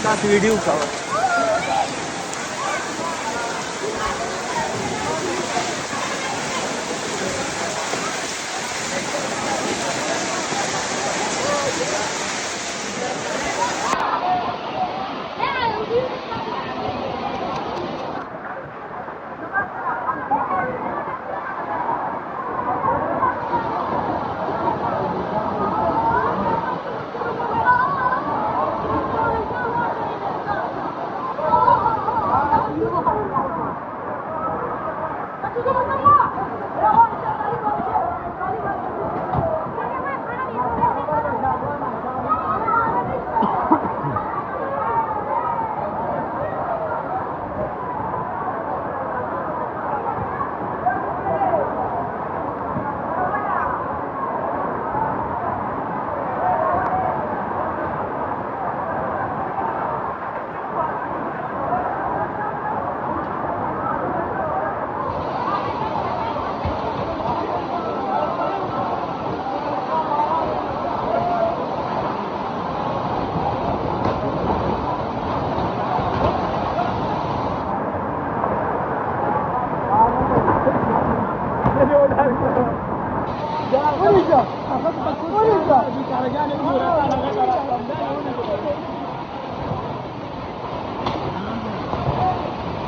تاسو ویډیو کوئ.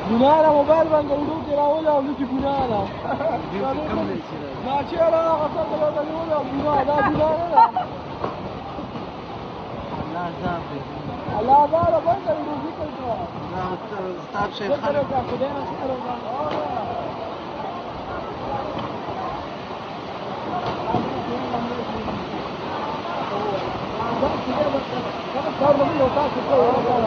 ګناه ده موبایل باندې وډو کې راولې او نه چې ګناه ده دا چېرې هغه څه ته راته نیولې او ګناه دا ګناه نه ده الله عذاب ده بنده وډو ذکر کړه استاد شیخ خلک خدای نه سره دا چې دا کار نه یو تاسو کوو